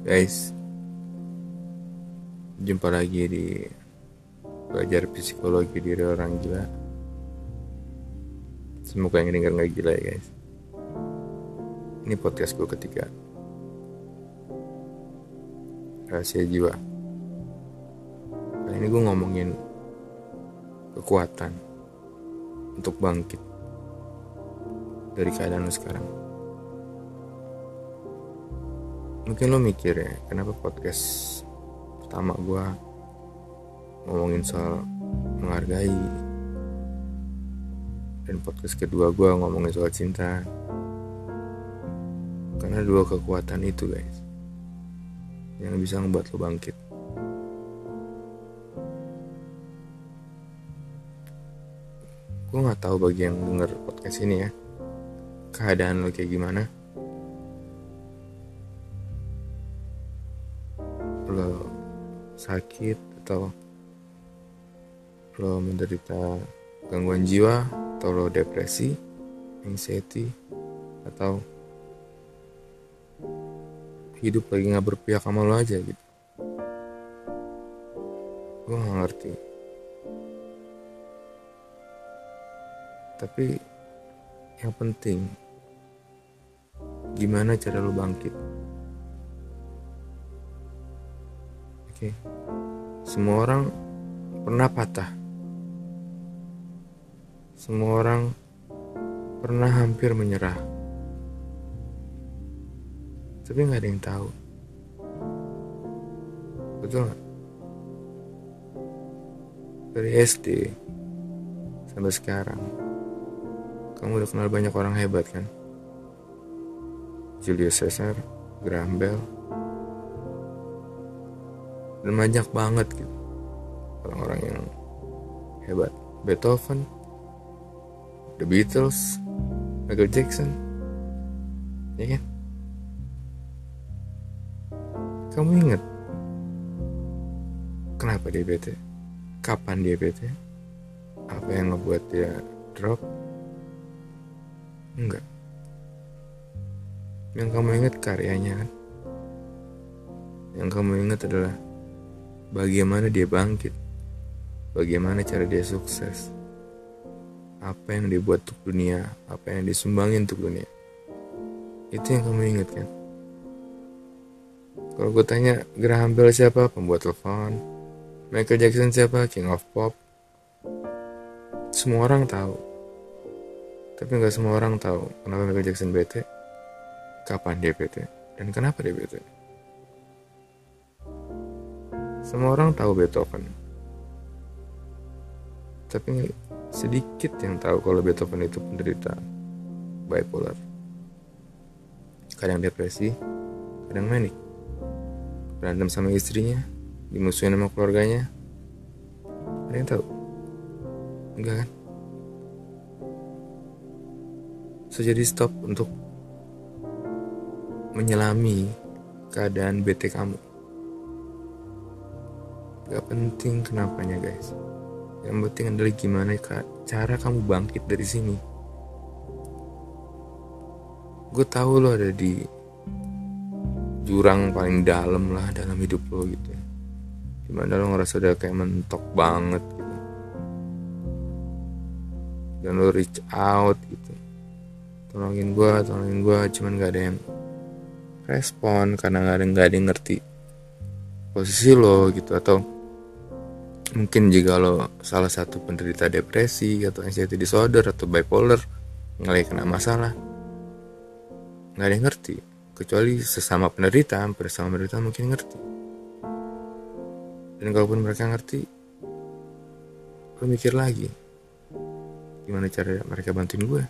Guys, jumpa lagi di belajar psikologi diri orang gila. Semoga yang denger gak gila ya guys. Ini podcast gue ketiga, Rahasia Jiwa. Kali ini gue ngomongin kekuatan untuk bangkit dari keadaan lo sekarang. Mungkin lo mikir ya, kenapa podcast pertama gue ngomongin soal menghargai, dan podcast kedua gue ngomongin soal cinta. Karena dua kekuatan itu guys, yang bisa membuat lo bangkit. Gue gak tahu bagi yang denger podcast ini ya, keadaan lo kayak gimana. Lo sakit atau lo menderita gangguan jiwa, atau lo depresi, anxiety, atau hidup lagi gak berpihak sama lo aja gitu. Gue gak ngerti. Tapi yang penting, gimana cara lo bangkit. Oke. Semua orang pernah patah. Semua orang pernah hampir menyerah. Tapi gak ada yang tahu. Betul gak? Dari SD sampai sekarang, kamu udah kenal banyak orang hebat kan? Julius Caesar, Graham Bell, dan banyak banget gitu orang-orang yang hebat. Beethoven, The Beatles, Michael Jackson, ya kan? Kamu ingat kenapa dia bete? Kapan dia bete? Apa yang ngebuat dia drop? Enggak. Yang kamu ingat karyanya kan? Yang kamu ingat adalah bagaimana dia bangkit, bagaimana cara dia sukses, apa yang dia buat untuk dunia, apa yang disumbangin untuk dunia. Itu yang kamu ingat kan? Kalau gue tanya, Graham Bell siapa? Pembuat telepon. Michael Jackson siapa? King of Pop. Semua orang tahu. Tapi gak semua orang tahu kenapa Michael Jackson bete, kapan dia bete, dan kenapa dia bete. Semua orang tahu Beethoven, tapi sedikit yang tahu kalau Beethoven itu penderita bipolar. Kadang depresi, kadang manik. Berantem sama istrinya, dimusuhin sama keluarganya. Ada yang tahu? Enggak kan? So jadi stop untuk menyelami keadaan bete kamu. Gak penting kenapanya guys. Yang penting adalah gimana cara kamu bangkit dari sini. Gue tahu lo ada di jurang paling dalam lah dalam hidup lo gitu, dimana lo ngerasa udah kayak mentok banget gitu, dan lo reach out gitu, tolongin gue, cuman gak ada yang respon karena gak ada yang ngerti posisi lo gitu. Atau mungkin jika lo salah satu penderita depresi atau anxiety disorder atau bipolar, nggak kena masalah, nggak ada yang ngerti. Kecuali sesama penderita, mungkin ngerti. Dan kalaupun mereka ngerti, lo mikir lagi, gimana cara mereka bantuin gue.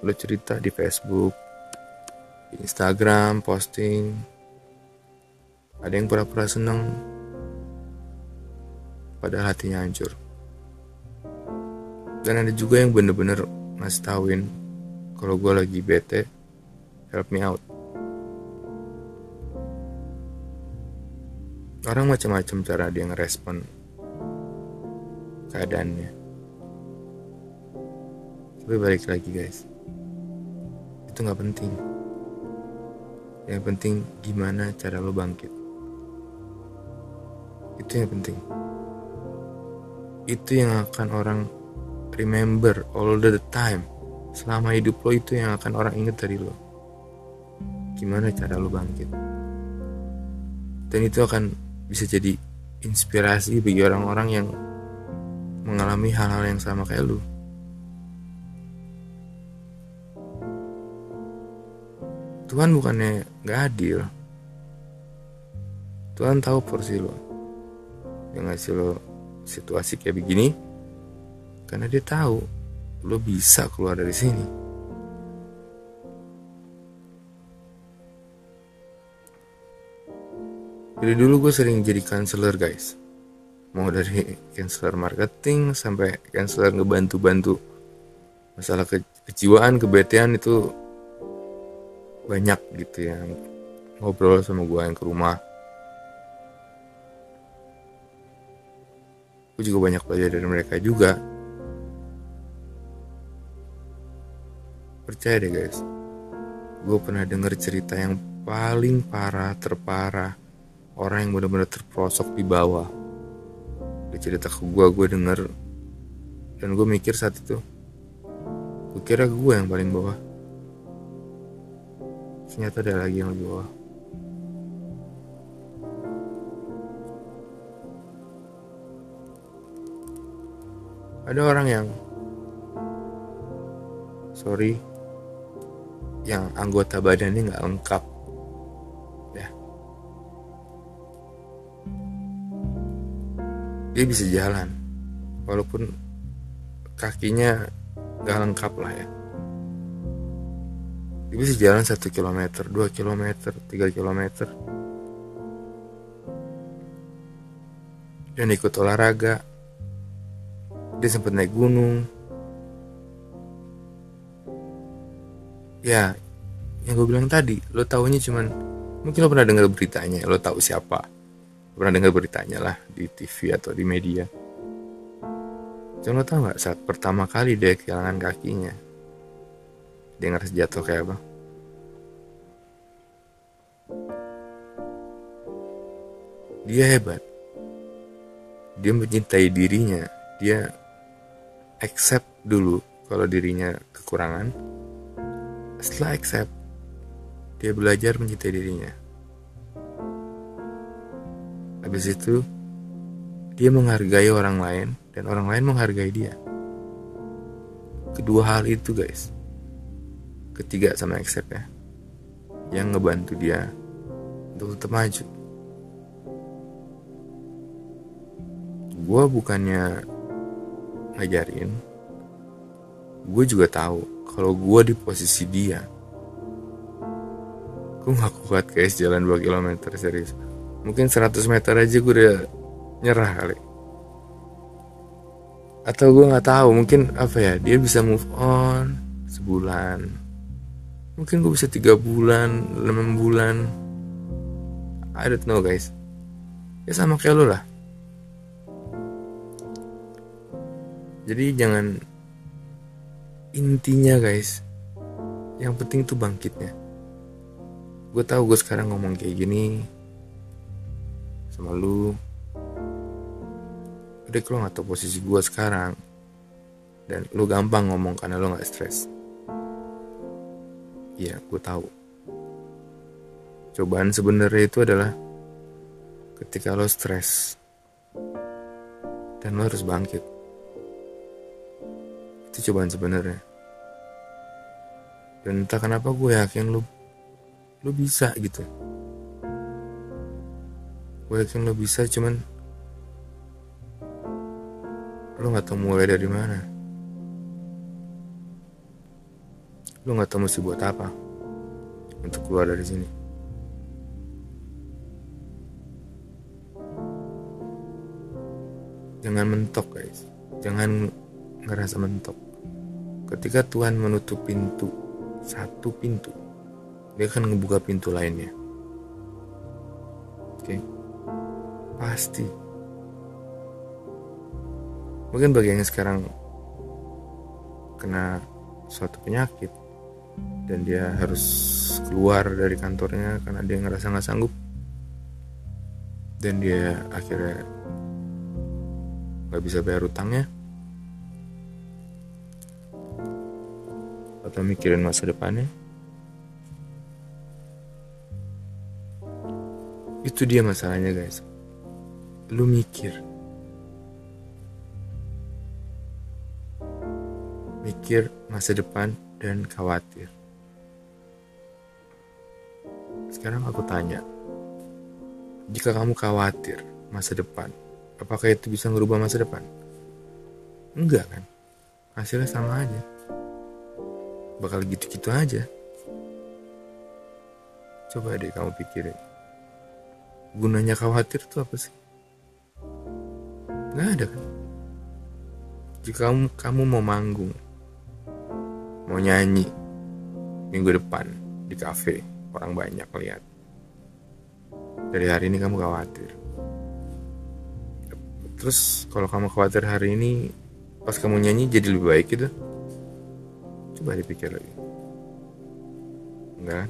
Lo cerita di Facebook, di Instagram, posting. Ada yang pura-pura seneng, padahal hatinya hancur. Dan ada juga yang bener-bener ngasih tauin kalau gue lagi bete, help me out. Orang macam-macam cara dia ngerespon keadaannya. Tapi balik lagi guys, itu gak penting. Yang penting gimana cara lo bangkit. Itu yang penting. Itu yang akan orang remember all the time. Selama hidup lo itu yang akan orang ingat dari lo. Gimana cara lo bangkit. Dan itu akan bisa jadi inspirasi bagi orang-orang yang mengalami hal-hal yang sama kayak lo. Tuhan bukannya gak adil. Tuhan tahu porsi lo. Yang ngasih lo situasi kayak begini karena dia tahu lo bisa keluar dari sini. Dari dulu gue sering jadi counselor guys. Mau dari counselor marketing sampai counselor ngebantu-bantu masalah kejiwaan, kebetean itu banyak gitu ya. Ngobrol sama gue yang ke rumah. Gue juga banyak belajar dari mereka juga. Percaya deh guys, gue pernah denger cerita yang paling parah, terparah. Orang yang benar-benar terperosok di bawah. Dia cerita ke gue denger. Dan gue mikir saat itu, gue kira gue yang paling bawah. Ternyata ada lagi yang lebih bawah. Ada orang yang yang anggota badannya gak lengkap ya. Dia bisa jalan walaupun kakinya gak lengkap lah ya. Dia bisa jalan 1 kilometer, 2 kilometer, 3 kilometer. Dan ikut olahraga. Dia sempat naik gunung. Ya, yang gue bilang tadi, lo taunya cuman, mungkin lo pernah dengar beritanya, lo tahu siapa. Lo pernah dengar beritanya lah di TV atau di media. Cuma lo tau gak saat pertama kali dia kehilangan kakinya, dia ngerasa jatuh kayak apa? Dia hebat. Dia mencintai dirinya. Dia accept dulu kalau dirinya kekurangan. Setelah accept, dia belajar mencintai dirinya. Habis itu, dia menghargai orang lain dan orang lain menghargai dia. Kedua hal itu guys, ketiga sama accept ya, yang ngebantu dia untuk tetap maju. Gue bukannya ngajarin, gue juga tahu kalau gue di posisi dia, gue gak kuat guys jalan 2 km serius. Mungkin 100 meter aja gue udah nyerah kali. Atau gue gak tahu, mungkin apa ya, dia bisa move on sebulan, mungkin gue bisa 3 bulan, 6 bulan, I don't know guys. Ya sama kayak lo lah. Jadi jangan, intinya guys, yang penting tuh bangkitnya. Gue tahu gue sekarang ngomong kayak gini sama lu, udah lo gak tahu posisi gue sekarang, dan lu gampang ngomong karena lu gak stres. Iya, gue tahu. Cobaan sebenarnya itu adalah ketika lo stres dan lo harus bangkit. Itu cobaan sebenarnya. Dan entah kenapa gue yakin lu bisa gitu. Gue yakin lu bisa, cuman lu gak tahu mulai dari mana. Lu gak tahu mesti buat apa untuk keluar dari sini. Jangan mentok guys. Jangan ngerasa mentok. Ketika Tuhan menutup pintu, satu pintu, dia akan ngebuka pintu lainnya. Oke? Pasti. Mungkin bagi yang sekarang kena suatu penyakit, dan dia harus keluar dari kantornya karena dia ngerasa nggak sanggup, dan dia akhirnya nggak bisa bayar utangnya atau mikirin masa depannya. Itu dia masalahnya guys. Lu mikir masa depan dan khawatir. Sekarang aku tanya, jika kamu khawatir masa depan, apakah itu bisa merubah masa depan? Enggak kan? Hasilnya sama aja. Bakal gitu-gitu aja. Coba deh kamu pikirin. Gunanya khawatir itu apa sih? Nggak ada kan? Jika kamu mau manggung, mau nyanyi minggu depan di kafe, orang banyak lihat. Dari hari ini kamu khawatir. Terus kalau kamu khawatir hari ini, pas kamu nyanyi jadi lebih baik gitu. Coba dipikir lagi. Enggak.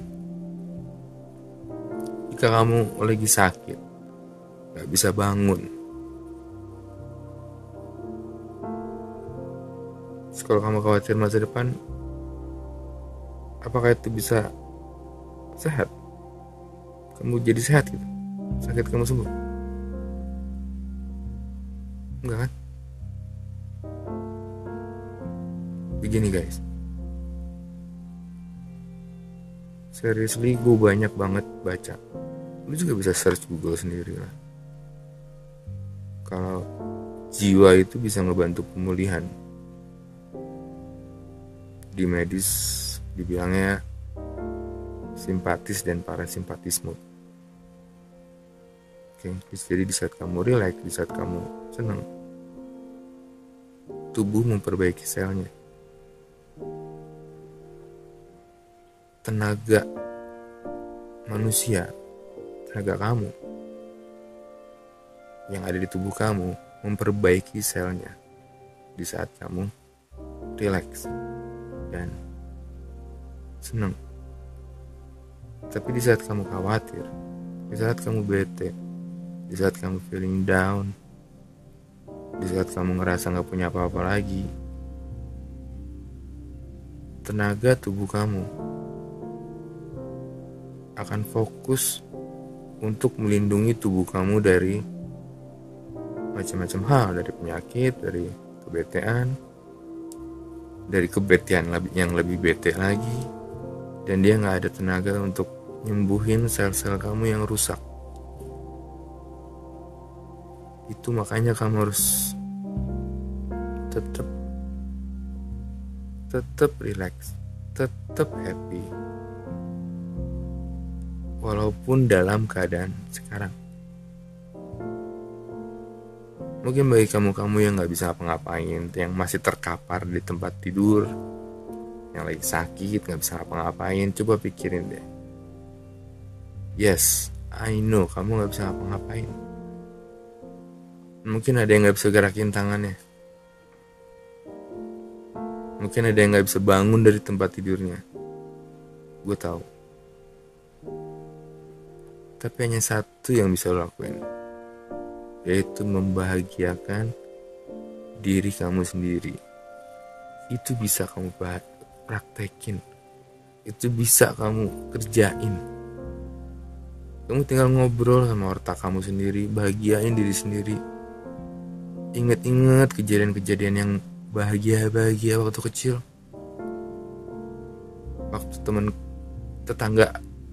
Jika kamu lagi sakit, gak bisa bangun, terus kalau kamu khawatir masa depan, apakah itu bisa sehat? Kamu jadi sehat gitu, sakit kamu sembuh? Enggak kan? Begini guys, seriously gue banyak banget baca. Lu juga bisa search Google sendiri lah. Kalau jiwa itu bisa ngebantu pemulihan. Di medis dibilangnya simpatis dan parasimpatisme. Oke, jadi di saat kamu relax, di saat kamu senang, tubuh memperbaiki selnya. Tenaga manusia, tenaga kamu yang ada di tubuh kamu memperbaiki selnya di saat kamu relax dan senang. Tapi di saat kamu khawatir, di saat kamu bete, di saat kamu feeling down, di saat kamu ngerasa gak punya apa-apa lagi, tenaga tubuh kamu akan fokus untuk melindungi tubuh kamu dari macam-macam hal, dari penyakit, dari kebetean, dari kebetean yang lebih bete lagi, dan dia gak ada tenaga untuk nyembuhin sel-sel kamu yang rusak. Itu makanya kamu harus tetap relax, tetap happy, walaupun dalam keadaan sekarang. Mungkin bagi kamu yang gak bisa apa-ngapain, yang masih terkapar di tempat tidur, yang lagi sakit gak bisa apa-ngapain, coba pikirin deh. Yes, I know kamu gak bisa apa-ngapain. Mungkin ada yang gak bisa gerakin tangannya, mungkin ada yang gak bisa bangun dari tempat tidurnya. Gue tahu. Tapi hanya satu yang bisa lo lakuin, yaitu membahagiakan diri kamu sendiri. Itu bisa kamu praktekin, itu bisa kamu kerjain. Kamu tinggal ngobrol sama otak kamu sendiri, bahagiain diri sendiri. Ingat-ingat kejadian-kejadian yang bahagia waktu kecil. Waktu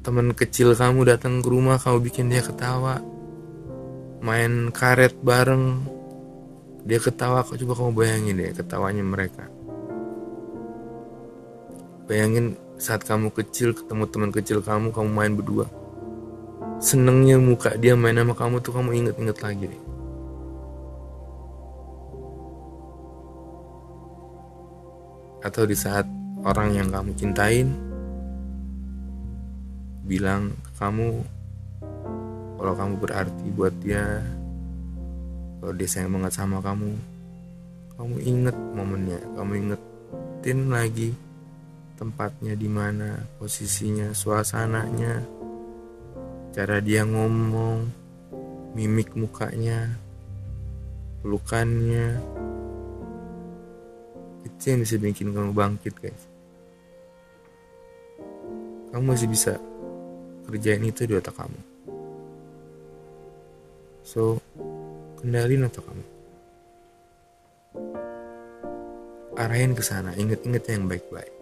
teman kecil kamu datang ke rumah, kamu bikin dia ketawa. Main karet bareng, dia ketawa. Coba kamu bayangin deh ketawanya mereka. Bayangin saat kamu kecil ketemu teman kecil kamu main berdua. Senengnya muka dia main sama kamu tuh, kamu inget-inget lagi deh. Atau di saat orang yang kamu cintain bilang ke kamu kalau kamu berarti buat dia, kalau dia sayang banget sama kamu inget momennya, kamu ingetin lagi tempatnya di mana, posisinya, suasananya, cara dia ngomong, mimik mukanya, pelukannya. Itu yang bisa bikin kamu bangkit, guys. Kamu masih bisa kerjain itu di otak kamu. So, kendalin otak kamu. Arahin ke sana, inget-inget yang baik-baik.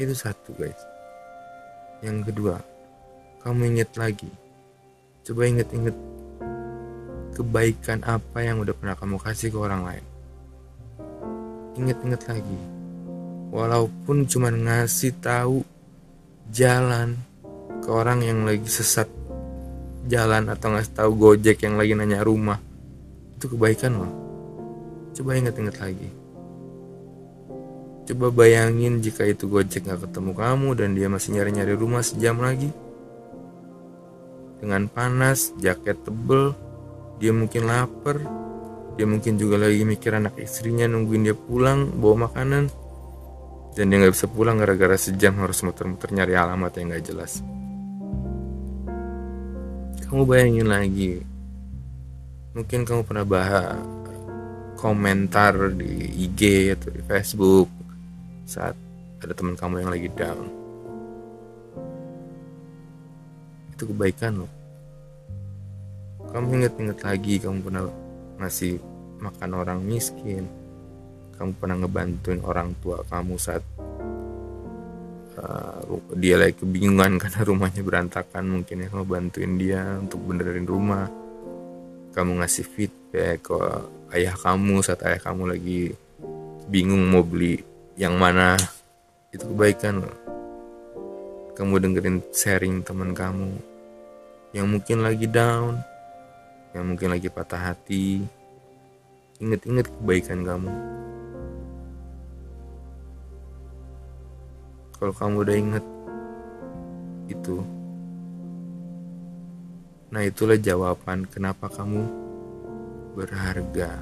Itu satu, guys. Yang kedua, kamu inget lagi. Coba inget-inget kebaikan apa yang udah pernah kamu kasih ke orang lain. Inget-inget lagi. Walaupun cuma ngasih tahu jalan ke orang yang lagi sesat jalan, atau ngasih tahu Gojek yang lagi nanya rumah, itu kebaikan loh. Coba inget-inget lagi. Coba bayangin jika itu Gojek gak ketemu kamu dan dia masih nyari-nyari rumah sejam lagi. Dengan panas, jaket tebel, dia mungkin lapar, dia mungkin juga lagi mikir anak istrinya nungguin dia pulang bawa makanan, dan dia gak bisa pulang gara-gara sejam harus muter-muter nyari alamat yang gak jelas. Kamu bayangin lagi, mungkin kamu pernah bahas komentar di IG atau di Facebook saat ada teman kamu yang lagi down. Itu kebaikan loh. Kamu inget-inget lagi, kamu pernah ngasih makan orang miskin, kamu pernah ngebantuin orang tua kamu saat dia lagi kebingungan karena rumahnya berantakan. Mungkin ya kamu bantuin dia untuk benerin rumah. Kamu ngasih feedback ke ayah kamu saat ayah kamu lagi bingung mau beli yang mana. Itu kebaikan loh. Kamu dengerin sharing teman kamu yang mungkin lagi down, yang mungkin lagi patah hati. Ingat-ingat kebaikan kamu. Kalau kamu udah ingat itu, nah itulah jawaban kenapa kamu berharga.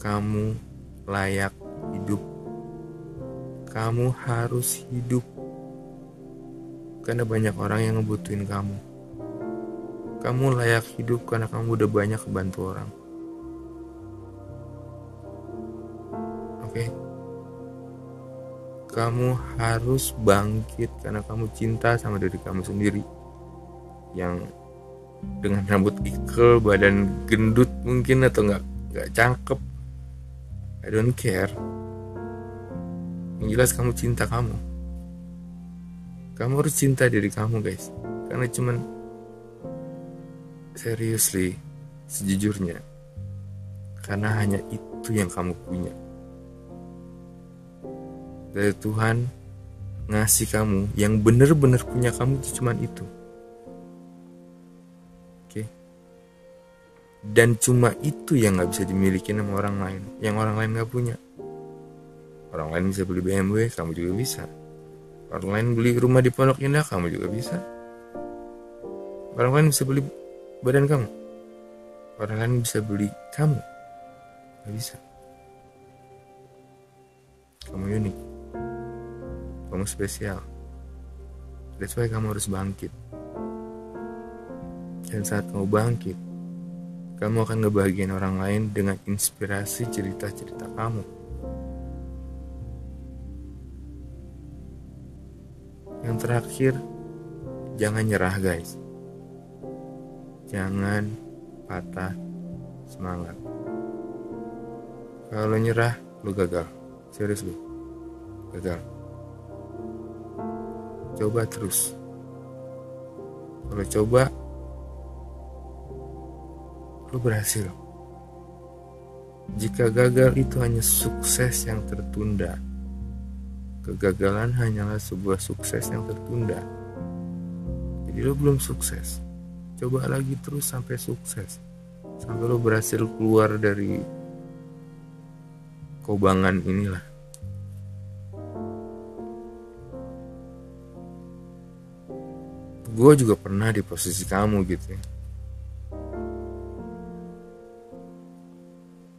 Kamu layak hidup. Kamu harus hidup. Karena banyak orang yang ngebutuhin kamu. Kamu layak hidup karena kamu udah banyak kebantu orang. Oke? Kamu harus bangkit karena kamu cinta sama diri kamu sendiri. Yang dengan rambut ikel, badan gendut mungkin, atau nggak cakep, I don't care. Yang jelas kamu cinta kamu. Kamu harus cinta diri kamu, guys. Karena cuman seriously, sejujurnya, karena hanya itu yang kamu punya. Dari Tuhan ngasih kamu, yang bener-bener punya kamu itu cuman itu. Oke? Dan cuma itu yang gak bisa dimiliki sama orang lain, yang orang lain gak punya. Orang lain bisa beli BMW, kamu juga bisa. Orang lain beli rumah di Pondok Indah, kamu juga bisa. Orang lain bisa beli badan kamu. Orang lain bisa beli kamu, gak bisa. Kamu unik. Kamu spesial. That's why kamu harus bangkit. Dan saat kamu bangkit, kamu akan ngebahagiain orang lain dengan inspirasi cerita-cerita kamu. Yang terakhir, jangan nyerah, guys. Jangan patah semangat. Kalau nyerah, lu gagal. Serius lu, gagal. Coba terus. Kalau coba, lu berhasil. Jika gagal itu hanya sukses yang tertunda. Kegagalan hanyalah sebuah sukses yang tertunda. Jadi lu belum sukses. Coba lagi terus sampai sukses. Sampai lu berhasil keluar dari kobangan inilah. Gue juga pernah di posisi kamu gitu ya.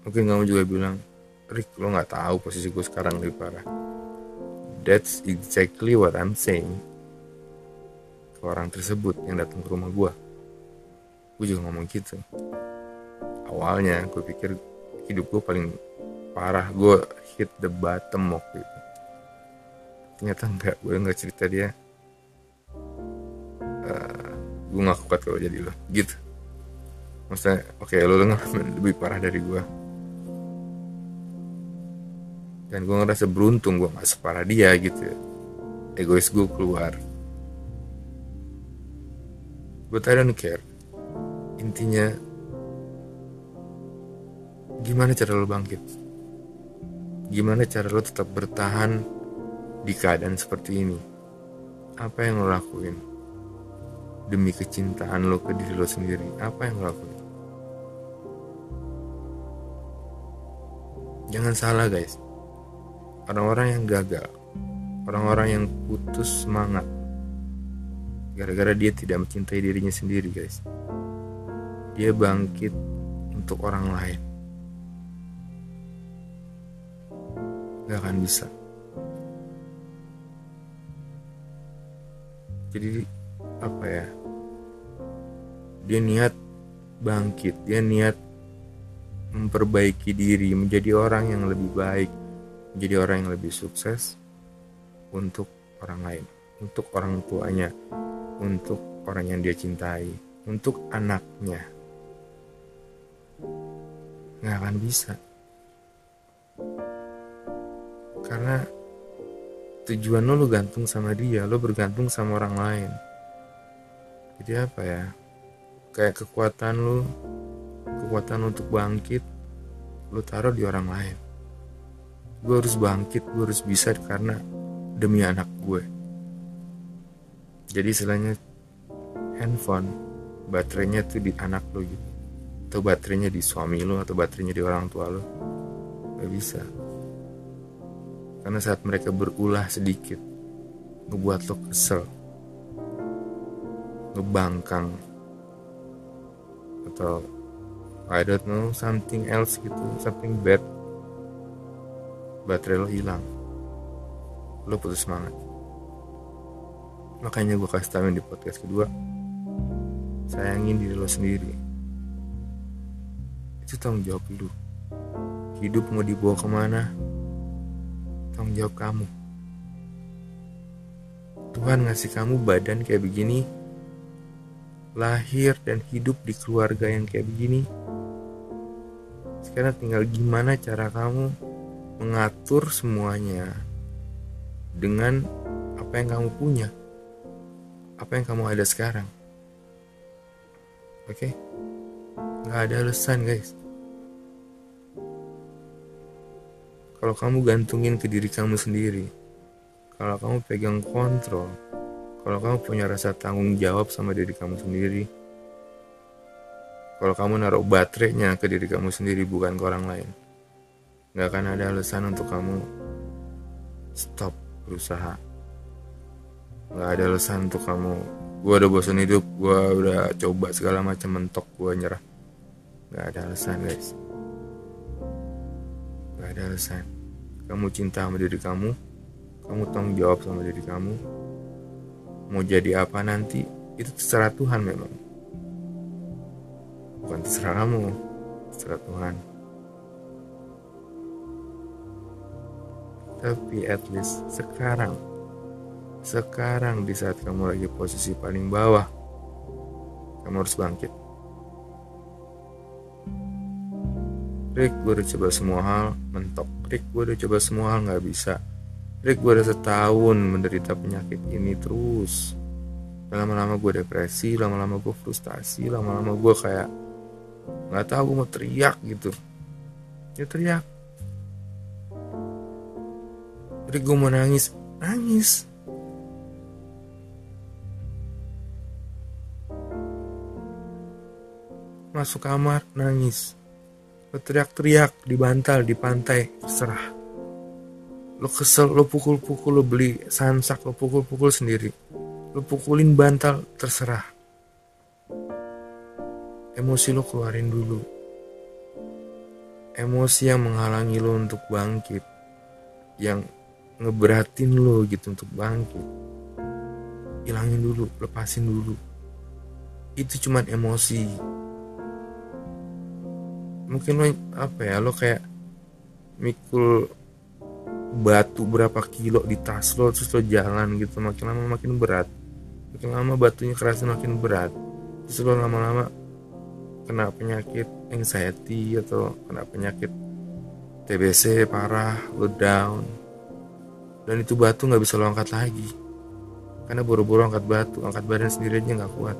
Mungkin kamu juga bilang, Rick, lo gak tahu posisi gue sekarang lebih parah. That's exactly what I'm saying ke orang tersebut yang datang ke rumah gue. Gue juga ngomong gitu. Awalnya gue pikir hidup gue paling parah, gue hit the bottom waktu itu. Ternyata enggak, gue gak cerita dia. Gue gak kuat kalau jadi lo gitu. Maksudnya oke, lo lebih parah dari gue. Dan gue ngerasa beruntung gue gak separah dia gitu ya. Egois gue keluar. But I don't care. Intinya, gimana cara lo bangkit? Gimana cara lo tetap bertahan di keadaan seperti ini? Apa yang lo lakuin? Demi kecintaan lo ke diri lo sendiri, apa yang lo lakuin? Jangan salah guys. Orang-orang yang gagal, orang-orang yang putus semangat gara-gara dia tidak mencintai dirinya sendiri guys. Dia bangkit untuk orang lain, gak akan bisa. Jadi apa ya, dia niat bangkit, dia niat memperbaiki diri, menjadi orang yang lebih baik, menjadi orang yang lebih sukses untuk orang lain, untuk orang tuanya, untuk orang yang dia cintai, untuk anaknya. Gak akan bisa, karena tujuan lo gantung sama dia, lo bergantung sama orang lain. Jadi apa ya, kayak kekuatan untuk bangkit lo taruh di orang lain. Gue harus bangkit, gue harus bisa karena demi anak gue. Jadi istilahnya handphone baterainya tuh di anak lo gitu, atau baterainya di suami lo, atau baterainya di orang tua lo. Gak bisa, karena saat mereka berulah sedikit ngebuat lo kesel, ngebangkang, atau I don't know, something else gitu, something bad, baterai lo hilang, lo putus semangat. Makanya gue kasih tauin di podcast kedua, sayangin diri lo sendiri. Itu tanggung jawab lo. Hidup mau dibawa kemana, tanggung jawab kamu. Tuhan ngasih kamu badan kayak begini, lahir dan hidup di keluarga yang kayak begini. Sekarang tinggal gimana cara kamu mengatur semuanya dengan apa yang kamu punya, apa yang kamu ada sekarang. Oke? Gak ada alasan guys. Kalau kamu gantungin ke diri kamu sendiri, kalau kamu pegang kontrol, kalau kamu punya rasa tanggung jawab sama diri kamu sendiri, kalau kamu naruh baterainya ke diri kamu sendiri bukan ke orang lain, gak akan ada alasan untuk kamu stop berusaha. Gak ada alasan untuk kamu, gue udah bosan hidup, gue udah coba segala macam, mentok, gue nyerah. Gak ada alasan guys. Gak ada alasan. Kamu cinta sama diri kamu tanggung jawab sama diri kamu. Mau jadi apa nanti, itu terserah Tuhan memang. Bukan terserah kamu, terserah Tuhan. Tapi at least sekarang di saat kamu lagi posisi paling bawah, kamu harus bangkit. Rick, gue udah coba semua hal, mentok. Rick, gue udah coba semua hal, gak bisa. Rick, gue udah setahun menderita penyakit ini terus. Lama-lama gue depresi, lama-lama gue frustasi, lama-lama gue kayak gak tahu, gue mau teriak gitu. Ya teriak. Rick, gue mau nangis. Masuk kamar, nangis. Lo teriak-teriak di bantal, di pantai, terserah. Lo kesel, lo pukul-pukul, lo beli sansak, lo pukul-pukul sendiri. Lo pukulin bantal, terserah. Emosi lo keluarin dulu. emosi yang menghalangi lo untuk bangkit, yang ngeberatin lo gitu untuk bangkit, hilangin dulu, lepasin dulu. Itu cuman emosi. Mungkin lo lo kayak mikul batu berapa kilo di tas lo, terus lo jalan gitu, makin lama makin berat, makin lama batunya kerasa makin berat, terus lo lama-lama kena penyakit anxiety atau kena penyakit TBC parah, lo down, dan itu batu nggak bisa lo angkat lagi karena buru-buru angkat batu, angkat badan sendiri aja nggak kuat.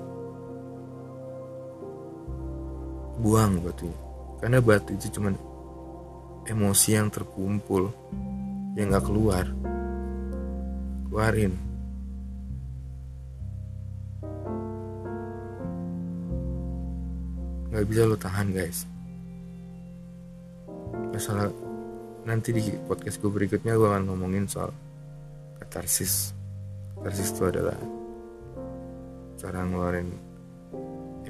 Buang batunya, karena batu itu cuma emosi yang terkumpul yang nggak keluar. Keluarin. Nggak bisa lo tahan guys. Masalah nanti di podcast gue berikutnya gue akan ngomongin soal katarsis. Katarsis itu adalah cara ngeluarin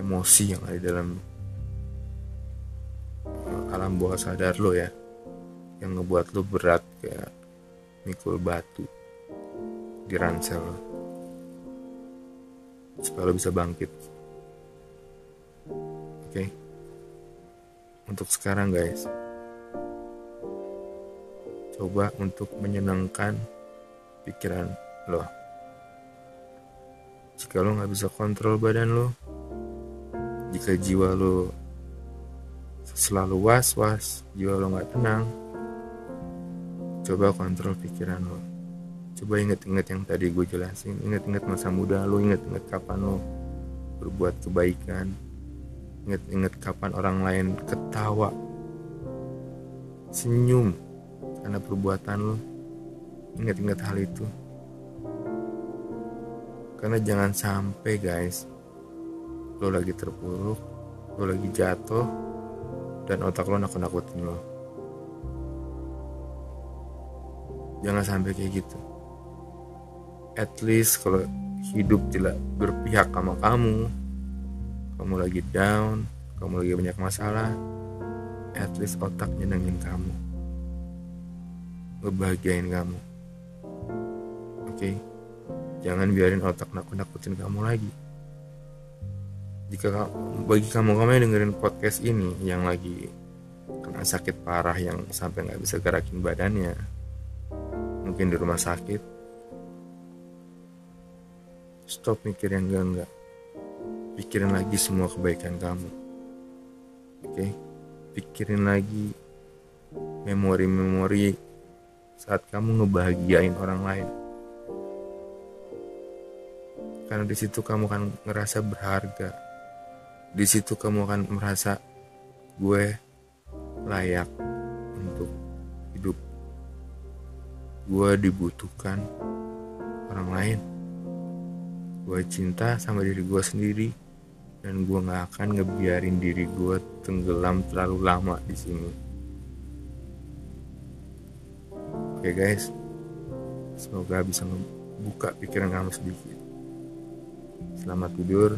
emosi yang ada dalam alam bawah sadar lo ya, yang ngebuat lo berat kayak mikul batu di ransel lo, supaya lo bisa bangkit. Oke. Untuk sekarang guys, coba untuk menyenangkan pikiran lo. Jika lo gak bisa kontrol badan lo, jika jiwa lo selalu was-was, jiwa lo gak tenang, coba kontrol pikiran lo. Coba inget-inget yang tadi gue jelasin, inget-inget masa muda lo, inget-inget kapan lo berbuat kebaikan, inget-inget kapan orang lain ketawa, senyum karena perbuatan lo. Inget-inget hal itu, karena jangan sampai guys lo lagi terpuruk, lo lagi jatuh, dan otak lo nakut-nakutin lo. Jangan sampai kayak gitu. At least kalau hidup tidak berpihak sama kamu lagi down, kamu lagi banyak masalah, at least otak nyenengin kamu, ngebahagiain kamu. Oke? Jangan biarin otak nakut-nakutin kamu lagi. Jika bagi kamu yang dengerin podcast ini yang lagi kena sakit parah, yang sampai gak bisa gerakin badannya, mungkin di rumah sakit, stop mikir yang enggak. Pikirin lagi semua kebaikan kamu. Oke? Pikirin lagi memori-memori saat kamu ngebahagiain orang lain. Karena di situ kamu akan ngerasa berharga. Di situ kamu akan merasa gue layak untuk hidup. Gue dibutuhkan orang lain. Gue cinta sama diri gue sendiri, dan gue gak akan ngebiarin diri gue tenggelam terlalu lama di sini. Oke guys, semoga bisa membuka pikiran kamu sedikit. Selamat tidur,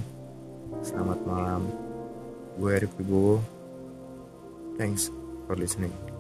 selamat malam. Gue Erik Wibowo. Thanks for listening.